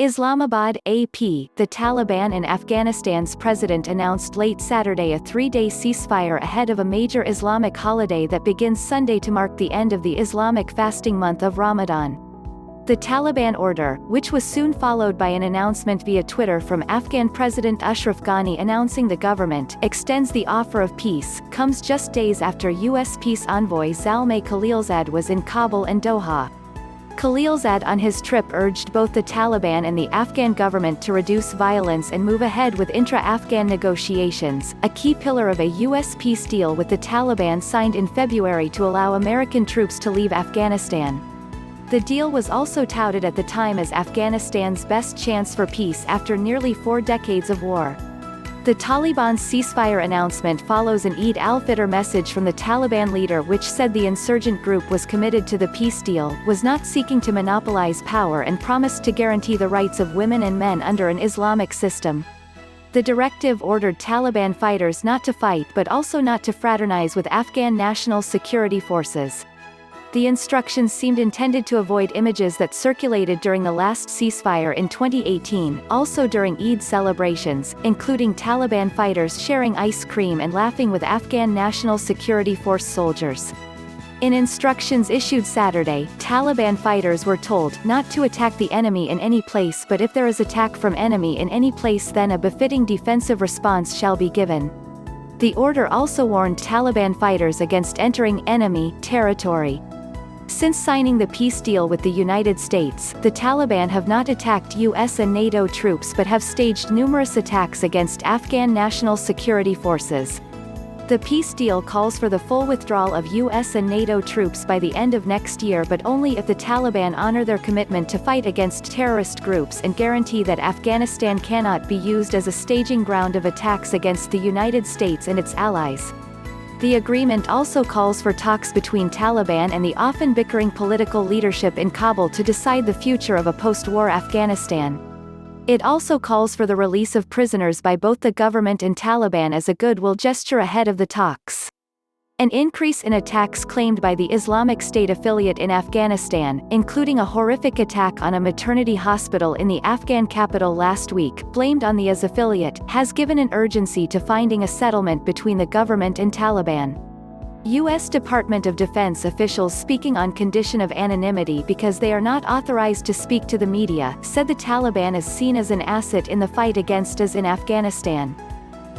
Islamabad, AP. The Taliban and Afghanistan's president announced late Saturday a three-day ceasefire ahead of a major Islamic holiday that begins Sunday to mark the end of the Islamic fasting month of Ramadan. The Taliban order, which was soon followed by an announcement via Twitter from Afghan President Ashraf Ghani announcing the government extends the offer of peace, comes just days after U.S. peace envoy Zalmay Khalilzad was in Kabul and Doha. Khalilzad on his trip urged both the Taliban and the Afghan government to reduce violence and move ahead with intra-Afghan negotiations, a key pillar of a U.S. peace deal with the Taliban signed in February to allow American troops to leave Afghanistan. The deal was also touted at the time as Afghanistan's best chance for peace after nearly 4 decades of war. The Taliban's ceasefire announcement follows an Eid al-Fitr message from the Taliban leader which said the insurgent group was committed to the peace deal, was not seeking to monopolize power and promised to guarantee the rights of women and men under an Islamic system. The directive ordered Taliban fighters not to fight but also not to fraternize with Afghan national security forces. The instructions seemed intended to avoid images that circulated during the last ceasefire in 2018, also during Eid celebrations, including Taliban fighters sharing ice cream and laughing with Afghan National Security Force soldiers. In instructions issued Saturday, Taliban fighters were told not to attack the enemy in any place, but if there is attack from enemy in any place then a befitting defensive response shall be given. The order also warned Taliban fighters against entering enemy territory. Since signing the peace deal with the United States, the Taliban have not attacked US and NATO troops but have staged numerous attacks against Afghan national security forces. The peace deal calls for the full withdrawal of US and NATO troops by the end of next year, but only if the Taliban honor their commitment to fight against terrorist groups and guarantee that Afghanistan cannot be used as a staging ground of attacks against the United States and its allies. The agreement also calls for talks between Taliban and the often bickering political leadership in Kabul to decide the future of a post-war Afghanistan. It also calls for the release of prisoners by both the government and Taliban as a goodwill gesture ahead of the talks. An increase in attacks claimed by the Islamic State affiliate in Afghanistan, including a horrific attack on a maternity hospital in the Afghan capital last week, blamed on the IS affiliate, has given an urgency to finding a settlement between the government and Taliban. U.S. Department of Defense officials speaking on condition of anonymity because they are not authorized to speak to the media, said the Taliban is seen as an asset in the fight against IS in Afghanistan.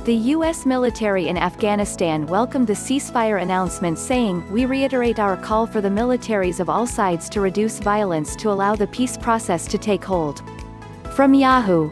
The U.S. military in Afghanistan welcomed the ceasefire announcement, saying, "We reiterate our call for the militaries of all sides to reduce violence to allow the peace process to take hold." From Yahoo!